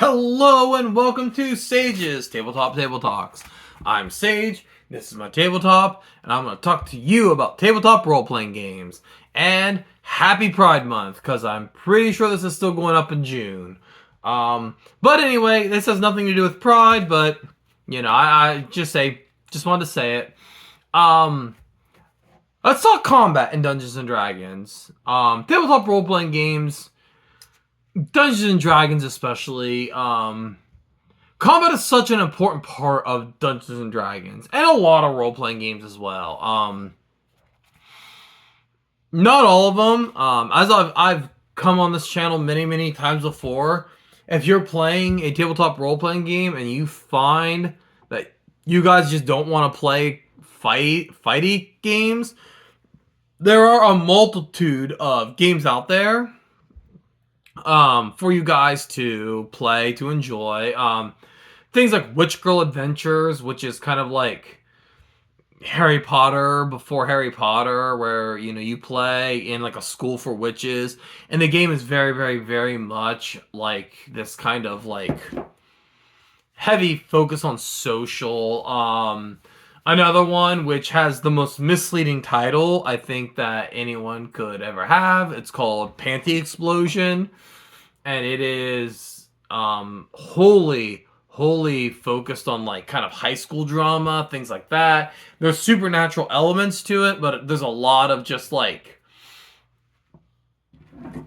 Hello and welcome to Sage's Tabletop Table Talks. I'm Sage, this is my tabletop, and I'm going to talk to you about tabletop role-playing games. And happy Pride Month, because I'm pretty sure this is still going up in June. But anyway, this has nothing to do with Pride, but, you know, I just wanted to say it. Let's talk combat in Dungeons & Dragons. Tabletop role-playing games, Dungeons & Dragons especially, combat is such an important part of Dungeons & Dragons, and a lot of role-playing games as well. Not all of them. As I've come on this channel many times before, if you're playing a tabletop role-playing game and you find that you guys just don't want to play fighty games, there are a multitude of games out there for you guys to play, to enjoy. Things like Witch Girl Adventures, which is kind of like Harry Potter before Harry Potter, where, you know, you play in like a school for witches, and the game is very much like this kind of like heavy focus on social. Another one which has the most misleading title I think that anyone could ever have. It's called Panty Explosion, and it is wholly focused on like kind of high school drama, things like that. There's supernatural elements to it, but there's a lot of just like,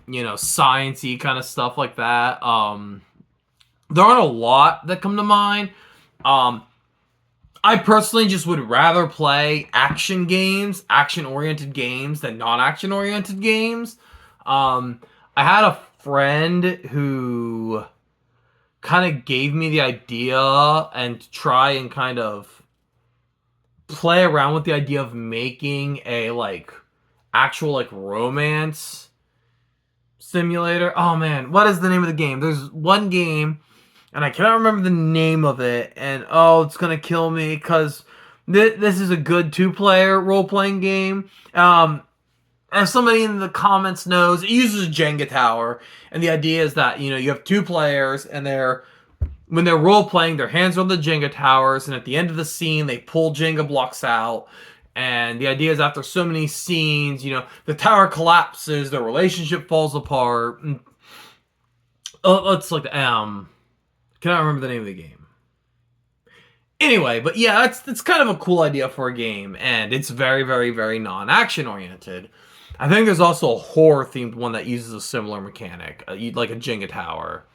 you know, science-y kind of stuff like that. There aren't a lot that come to mind. I personally just would rather play action-oriented games than non-action-oriented games. I had a friend who kind of gave me the idea and try and kind of play around with the idea of making a like actual like romance simulator. Oh man, what is the name of the game? There's one game and I cannot remember the name of it, and oh, it's gonna kill me because this is a good two-player role-playing game. As somebody in the comments knows, it uses a Jenga tower, and the idea is that, you know, you have two players, and when they're role-playing, their hands are on the Jenga towers, and at the end of the scene, they pull Jenga blocks out, and the idea is after so many scenes, you know, the tower collapses, their relationship falls apart. Let's look at, cannot remember the name of the game. Anyway, but yeah, it's kind of a cool idea for a game, and it's very non-action oriented. I think there's also a horror-themed one that uses a similar mechanic, like a Jenga tower.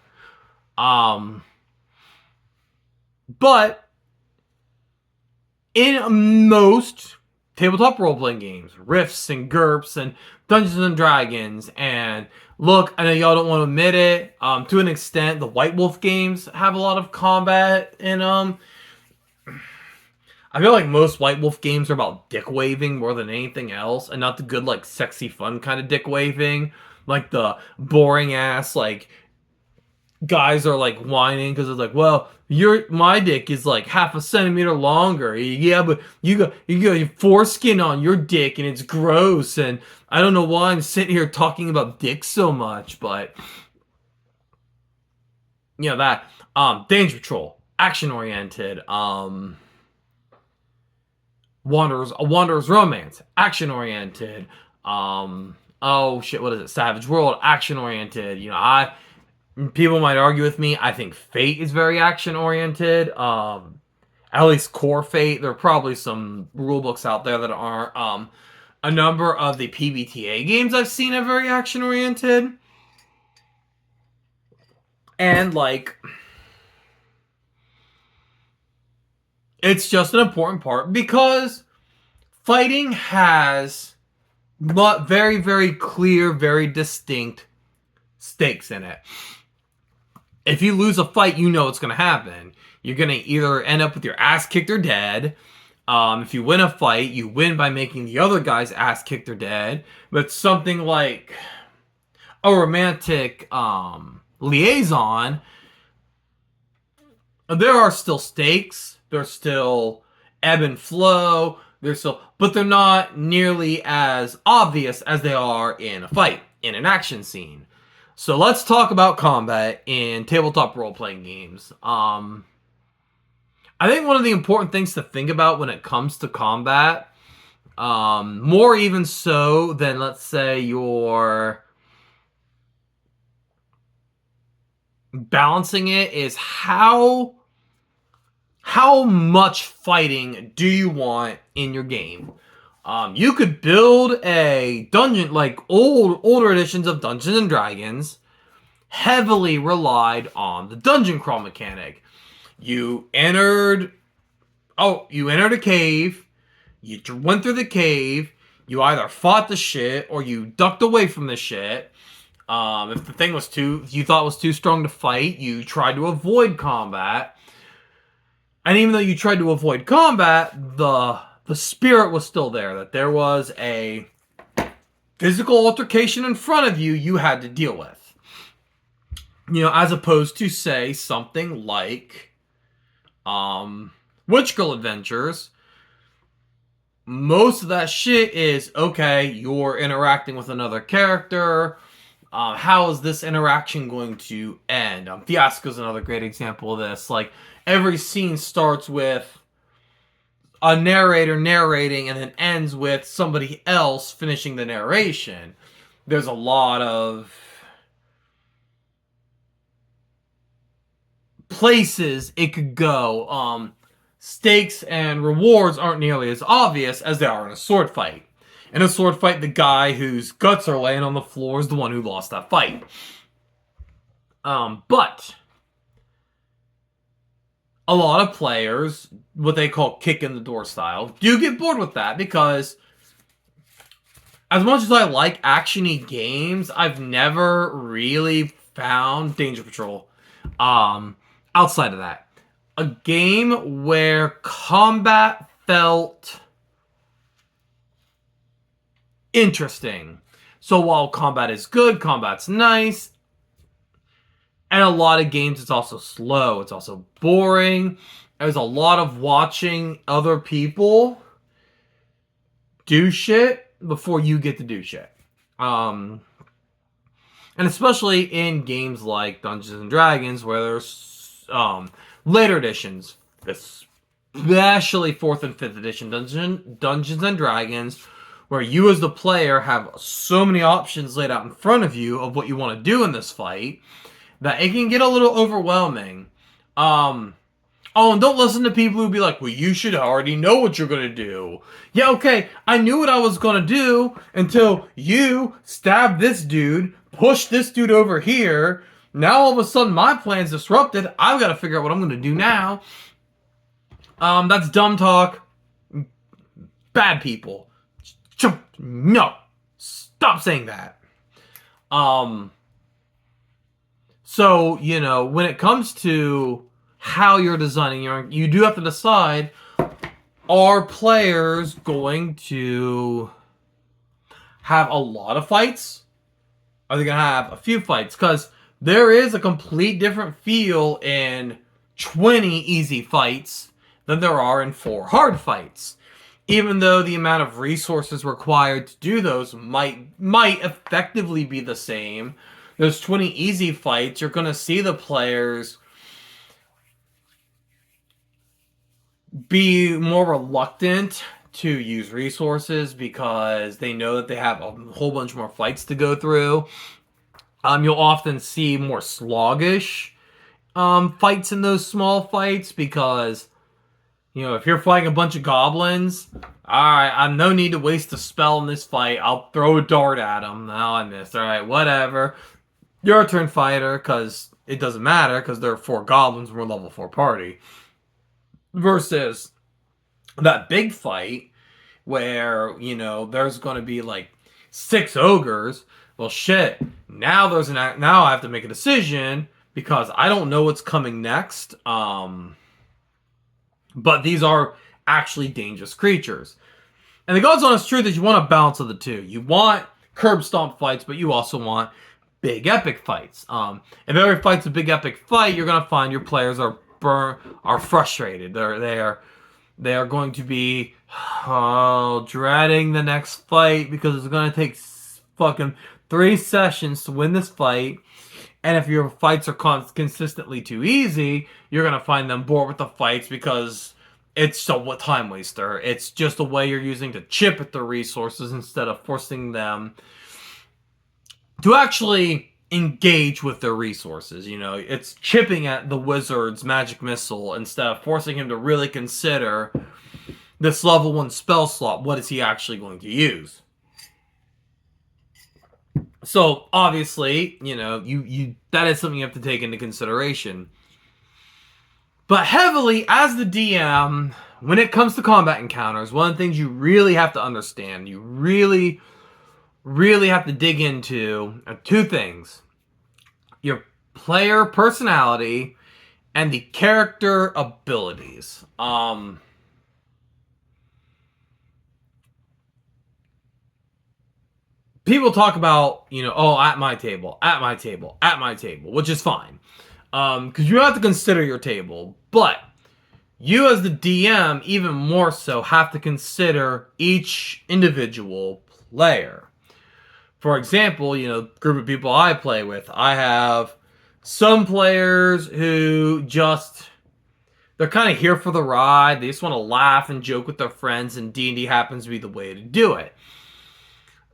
But in most tabletop role-playing games, Rifts and GURPS and Dungeons & Dragons, and look, I know y'all don't want to admit it, to an extent, the White Wolf games have a lot of combat in them. I feel like most White Wolf games are about dick waving more than anything else, and not the good, like, sexy, fun kind of dick waving. Like the boring ass, like, guys are like whining because it's like, well, my dick is like half a centimeter longer. Yeah, but you got your foreskin on your dick and it's gross, and I don't know why I'm sitting here talking about dick so much, but you know that. Danger Patrol, action oriented. Wanderer's Romance, action oriented. Oh shit, what is it? Savage World, action oriented. You know, people might argue with me. I think Fate is very action oriented. At least core Fate. There are probably some rule books out there that aren't. A number of the PBTA games I've seen are very action oriented. And like, it's just an important part because fighting has very clear, very distinct stakes in it. If you lose a fight, you know what's going to happen. You're going to either end up with your ass kicked or dead. If you win a fight, you win by making the other guy's ass kicked or dead. But something like a romantic liaison, there are still stakes. There's still ebb and flow. But they're not nearly as obvious as they are in a fight, in an action scene. So let's talk about combat in tabletop role-playing games. I think one of the important things to think about when it comes to combat, more even so than, let's say, your balancing it, is how much fighting do you want in your game? You could build a dungeon, like older editions of Dungeons and Dragons heavily relied on the dungeon crawl mechanic. You entered a cave, you went through the cave, you either fought the shit or you ducked away from the shit. If the thing you thought was too strong to fight, you tried to avoid combat. And even though you tried to avoid combat, the spirit was still there, that there was a physical altercation in front of you had to deal with. As opposed to, say, something like Witch Girl Adventures. Most of that shit is, okay, you're interacting with another character. How is this interaction going to end? Fiasco's another great example of this. Like, every scene starts with a narrator narrating and then ends with somebody else finishing the narration. There's a lot of places it could go. Stakes and rewards aren't nearly as obvious as they are in a sword fight. In a sword fight, the guy whose guts are laying on the floor is the one who lost that fight. But a lot of players, what they call kick in the door style, do get bored with that, because as much as I like action-y games, I've never really found Danger Patrol, outside of that, a game where combat felt interesting. So while combat is good, combat's nice, and a lot of games it's also slow, it's also boring. There's a lot of watching other people do shit before you get to do shit. And especially in games like Dungeons and Dragons, where there's later editions, especially 4th and 5th edition Dungeons and Dragons, where you as the player have so many options laid out in front of you of what you want to do in this fight, that it can get a little overwhelming. And don't listen to people who be like, well, you should already know what you're going to do. Yeah, okay, I knew what I was going to do until you stabbed this dude, pushed this dude over here. Now all of a sudden my plan's disrupted. I've got to figure out what I'm going to do now. That's dumb talk. Bad people. No. Stop saying that. So, when it comes to how you're designing you do have to decide, are players going to have a lot of fights? Are they going to have a few fights? Because there is a complete different feel in 20 easy fights than there are in 4 hard fights. Even though the amount of resources required to do those might effectively be the same, those 20 easy fights, you're going to see the players be more reluctant to use resources because they know that they have a whole bunch more fights to go through. You'll often see more sluggish fights in those small fights because, if you're fighting a bunch of goblins, alright, I have no need to waste a spell in this fight. I'll throw a dart at them. No, I missed. Alright, whatever. Your turn, fighter, because it doesn't matter, because there are 4 goblins, we're a level 4 party. Versus that big fight where, there's going to be like 6 ogres. Well, shit. Now now I have to make a decision because I don't know what's coming next. But these are actually dangerous creatures. And the God's honest truth is you want a balance of the two. You want curb stomp fights, but you also want big epic fights. If every fight's a big epic fight, you're gonna find your players are frustrated. They are going to be dreading the next fight because it's gonna take fucking 3 sessions to win this fight. And if your fights are consistently too easy, you're going to find them bored with the fights because it's a time waster. It's just a way you're using to chip at the resources instead of forcing them to actually engage with their resources. You know, it's chipping at the wizard's magic missile instead of forcing him to really consider this level 1 spell slot. What is he actually going to use? So obviously, you know, you that is something you have to take into consideration. But heavily, as the DM, when it comes to combat encounters, one of the things you really have to understand, you really have to dig into are 2 things. Your player personality and the character abilities. People talk about, you know, oh, at my table, which is fine. Because you have to consider your table. But you as the DM, even more so, have to consider each individual player. For example, you know, group of people I play with, I have some players who they're kind of here for the ride. They just want to laugh and joke with their friends, and D&D happens to be the way to do it.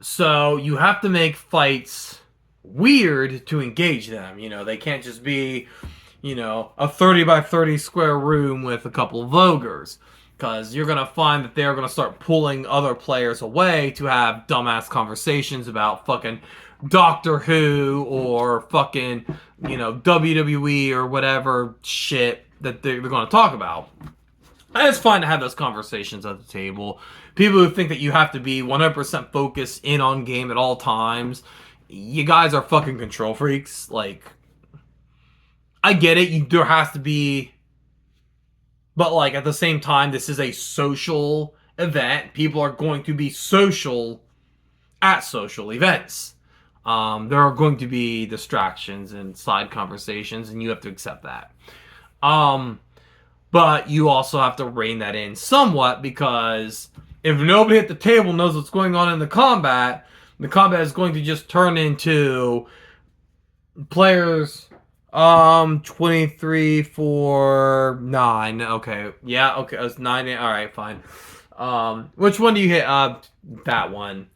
So you have to make fights weird to engage them. You know, they can't just be, you know, a 30 by 30 square room with a couple of ogres. Because you're going to find that they're going to start pulling other players away to have dumbass conversations about fucking Doctor Who or fucking, you know, WWE or whatever shit that they're going to talk about. And it's fine to have those conversations at the table. People who think that you have to be 100% focused in on game at all times, you guys are fucking control freaks. Like, I get it. There has to be... But, like, at the same time, this is a social event. People are going to be social at social events. There are going to be distractions and side conversations, and you have to accept that. But you also have to rein that in somewhat, because if nobody at the table knows what's going on in the combat is going to just turn into players... 23 for 9. Okay. Yeah, okay. It was 9. Alright, fine. Which one do you hit? That one.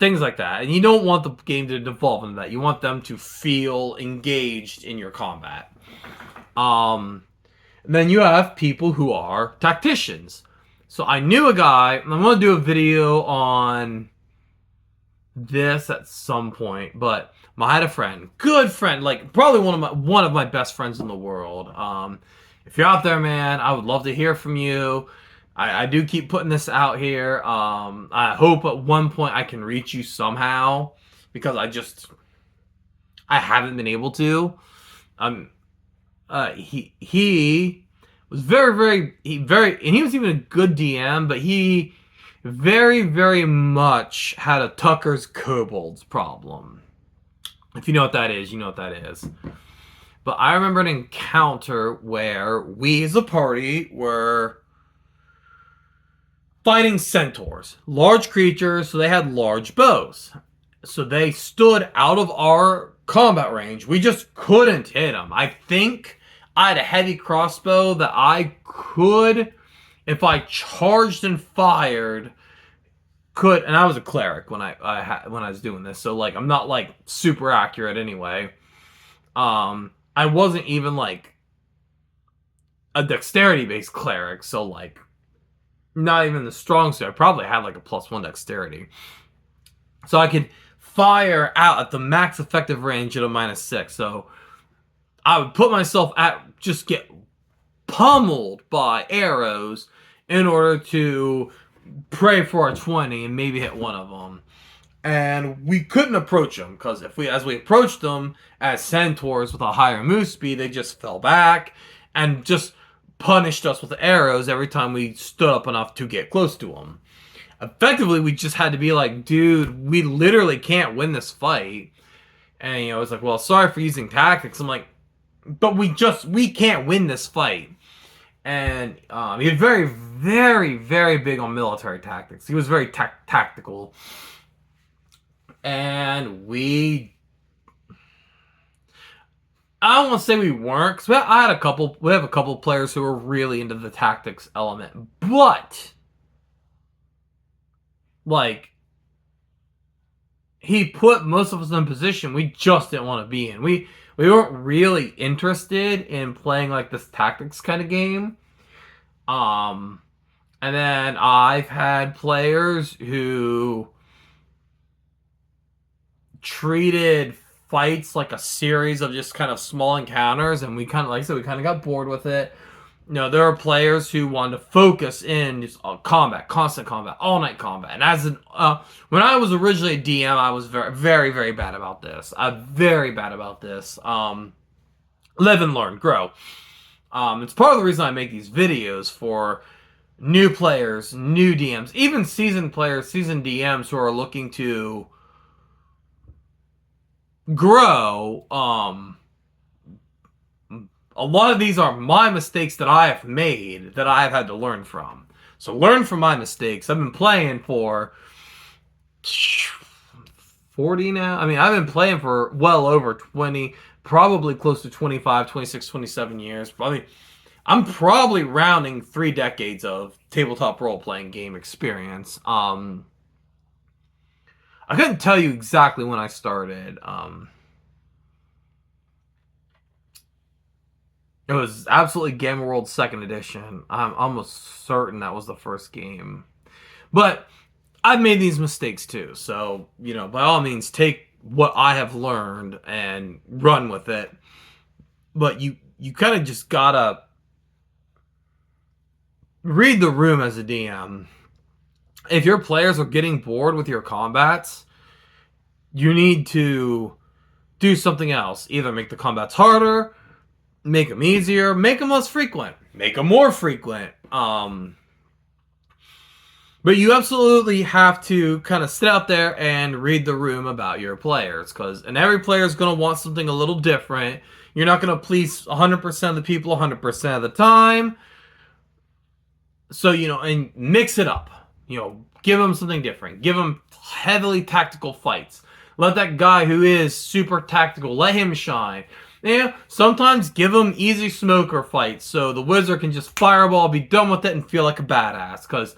Things like that. And you don't want the game to devolve into that. You want them to feel engaged in your combat. And then you have people who are tacticians. So I knew a guy, and I'm going to do a video on this at some point, but I had a friend, good friend, like probably one of my best friends in the world. If you're out there, man, I would love to hear from you. I do keep putting this out here. I hope at one point I can reach you somehow, because I haven't been able to. He was very, and he was even a good DM, but he very, very much had a Tucker's Kobolds problem. If you know what that is, you know what that is. But I remember an encounter where we as a party were fighting centaurs. Large creatures, so they had large bows. So they stood out of our combat range. We just couldn't hit them. I think I had a heavy crossbow that I could, if I charged and fired, and I was a cleric when I was doing this, so like I'm not like super accurate anyway. I wasn't even like a dexterity based cleric, so like not even the strong suit. I probably had like a +1 dexterity, so I could fire out at the max effective range at a -6. So I would put myself at just get pummeled by arrows in order to pray for a 20 and maybe hit one of them. And we couldn't approach them, because as we approached them as centaurs with a higher move speed, they just fell back and just punished us with arrows every time we stood up enough to get close to them. Effectively, we just had to be like, dude, we literally can't win this fight. And, you know, it's like, well, sorry for using tactics. I'm like, but we can't win this fight. And he was very, very, very big on military tactics. He was very tactical. And I don't want to say we weren't, because we have a couple players who are really into the tactics element, but like he put most of us in a position we just didn't want to be in. We weren't really interested in playing like this tactics kind of game. Um, and then I've had players who treated fights like a series of just kind of small encounters, and we kind of, like I said, we kind of got bored with it. You know, there are players who wanted to focus in just combat, constant combat, all night combat. And when I was originally a DM, I was very, very, very bad about this. I'm very bad about this. Live and learn, grow. It's part of the reason I make these videos for new players, new DMs, even seasoned players, seasoned DMs who are looking to grow. A lot of these are my mistakes that I have made that I have had to learn from. So learn from my mistakes. I've been playing for 40 now. I mean, I've been playing for well over 20, probably close to 25, 26, 27 years. I mean, I'm probably rounding 3 decades of tabletop role-playing game experience. I couldn't tell you exactly when I started. It was absolutely Gamma World 2nd Edition. I'm almost certain that was the first game. But I've made these mistakes too. So, you know, by all means, take what I have learned and run with it. But you kind of just gotta read the room as a DM. If your players are getting bored with your combats, you need to do something else. Either make the combats harder, make them easier, make them less frequent, make them more frequent. But you absolutely have to kind of sit out there and read the room about your players, and every player is going to want something a little different. You're not going to please 100% of the people 100% of the time. So, you know, and mix it up. You know, give them something different. Give them heavily tactical fights. Let that guy who is super tactical, let him shine. Yeah, sometimes give them easy smoker fights so the wizard can just fireball, be done with it, and feel like a badass. Because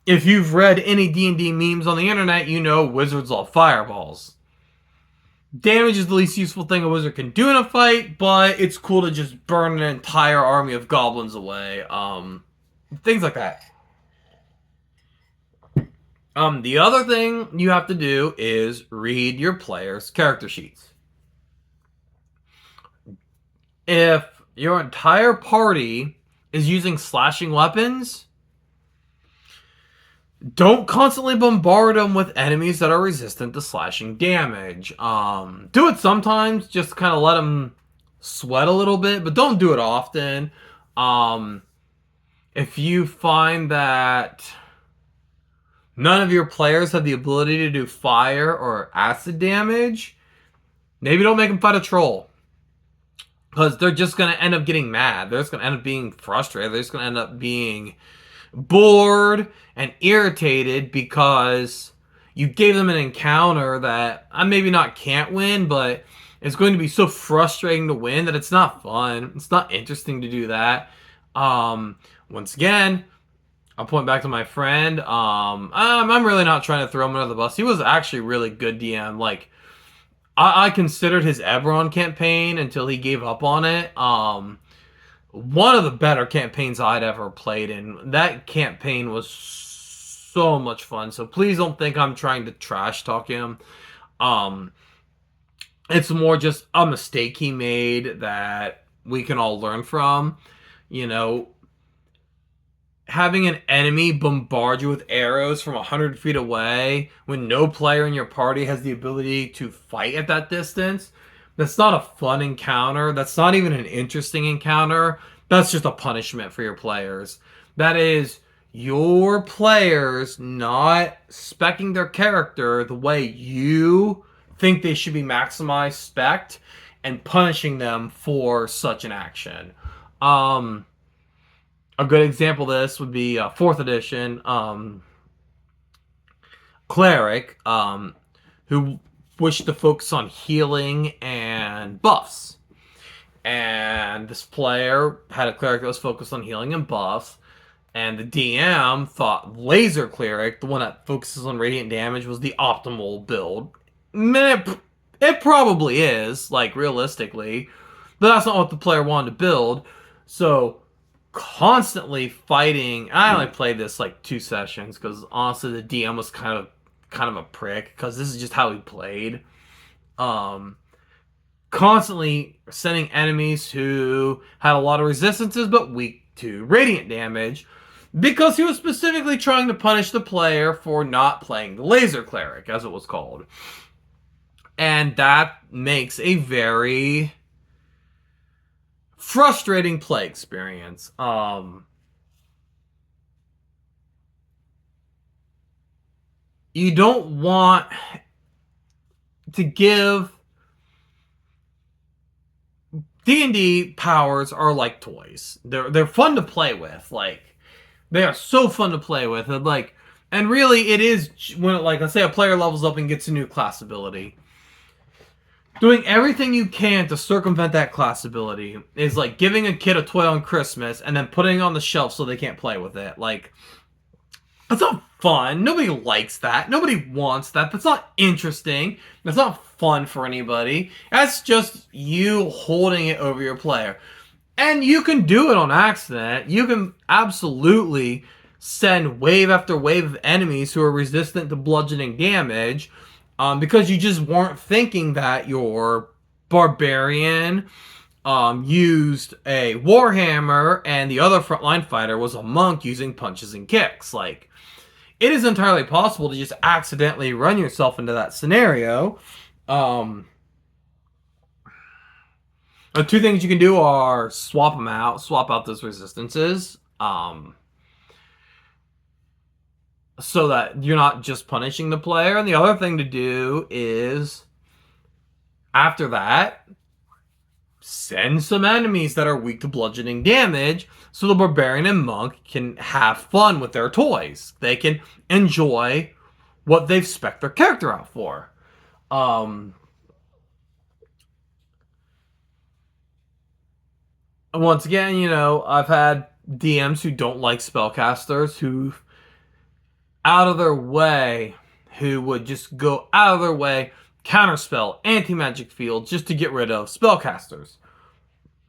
if you've read any D&D memes on the internet, you know wizards love fireballs. Damage is the least useful thing a wizard can do in a fight, but it's cool to just burn an entire army of goblins away. Things like that. The other thing you have to do is read your players' character sheets. If your entire party is using slashing weapons, don't constantly bombard them with enemies that are resistant to slashing damage. Do it sometimes, just kind of let them sweat a little bit, but don't do it often. If you find that none of your players have the ability to do fire or acid damage, maybe don't make them fight a troll. Because they're just going to end up getting mad. They're just going to end up being frustrated. They're just going to end up being bored and irritated because you gave them an encounter that maybe not can't win, but it's going to be so frustrating to win that it's not fun. It's not interesting to do that. Once again, I'll point back to my friend. I'm really not trying to throw him under the bus. He was actually a really good DM. Like, I considered his Eberron campaign until he gave up on it. One of the better campaigns I'd ever played in. That campaign was so much fun. So please don't think I'm trying to trash talk him. It's more just a mistake he made that we can all learn from. You know, having an enemy bombard you with arrows from 100 feet away when no player in your party has the ability to fight at that distance, that's not a fun encounter. That's not even an interesting encounter. That's just a punishment for your players. That is your players not speccing their character the way you think they should be maximized specced and punishing them for such an action. A good example of this would be 4th edition Cleric. who wished to focus on healing and buffs. And this player had a cleric that was focused on healing and buffs. And the DM thought Laser Cleric, the one that focuses on radiant damage, was the optimal build. It probably is, like, realistically. But that's not what the player wanted to build. So, constantly fighting. I only played this, like, 2 sessions. Because, honestly, the DM was kind of a prick. Because this is just how he played. Constantly sending enemies who had a lot of resistances, but weak to radiant damage. Because he was specifically trying to punish the player for not playing the Laser Cleric, as it was called. And that makes a very frustrating play experience. You don't want to give... D&D powers are like toys. They're fun to play with. Like, they are so fun to play with. And really, it is when, like, let's say a player levels up and gets a new class ability. Doing everything you can to circumvent that class ability is like giving a kid a toy on Christmas and then putting it on the shelf so they can't play with it. Like, that's not fun. Nobody likes that. Nobody wants that. That's not interesting. That's not fun for anybody. That's just you holding it over your player. And you can do it on accident. You can absolutely send wave after wave of enemies who are resistant to bludgeoning damage because you just weren't thinking that your barbarian used a warhammer and the other frontline fighter was a monk using punches and kicks. Like, it is entirely possible to just accidentally run yourself into that scenario. The 2 things you can do are swap out those resistances, so that you're not just punishing the player. And the other thing to do is, after that, send some enemies that are weak to bludgeoning damage, so the barbarian and monk can have fun with their toys. They can enjoy what they've spec'd their character out for. Once again, you know, I've had DMs who don't like spellcasters, who would just go out of their way, counterspell, anti-magic field, just to get rid of spellcasters.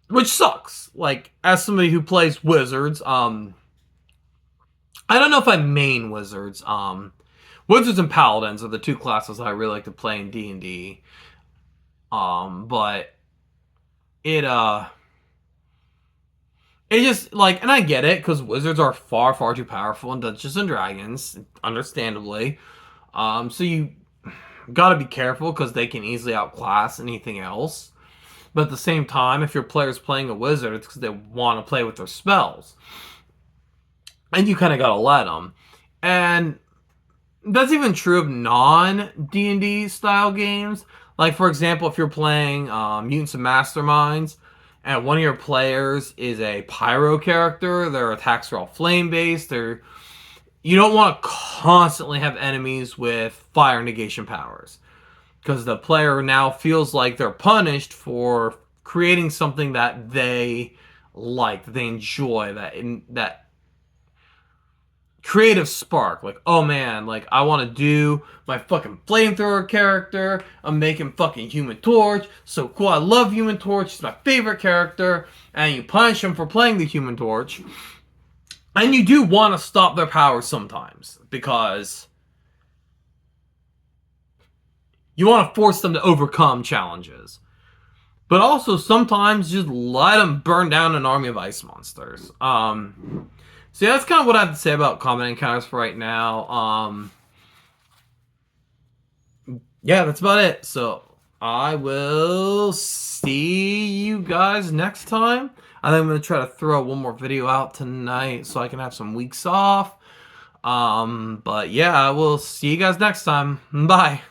Which sucks. Like, as somebody who plays wizards, I don't know if I main wizards. Wizards and paladins are the 2 classes I really like to play in D&D. But it just, like, and I get it, because wizards are far, far too powerful in Dungeons and Dragons, understandably. So you gotta be careful, because they can easily outclass anything else. But at the same time, if your player's playing a wizard, it's because they want to play with their spells. And you kind of gotta let them. And that's even true of non-D&D style games. Like, for example, if you're playing Mutants and Masterminds, and one of your players is a pyro character, their attacks are all flame-based, you don't want to constantly have enemies with fire negation powers. Because the player now feels like they're punished for creating something that they like, that they enjoy, that creative spark. Like, oh man, like, I want to do my fucking flamethrower character. I'm making fucking Human Torch. So cool, I love Human Torch. He's my favorite character. And you punish him for playing the Human Torch. And you do want to stop their powers sometimes, because you want to force them to overcome challenges. But also, sometimes just let them burn down an army of ice monsters. So yeah, that's kind of what I have to say about combat encounters for right now. Yeah, that's about it. So I will see you guys next time. I think I'm going to try to throw one more video out tonight so I can have some weeks off. But yeah, I will see you guys next time. Bye.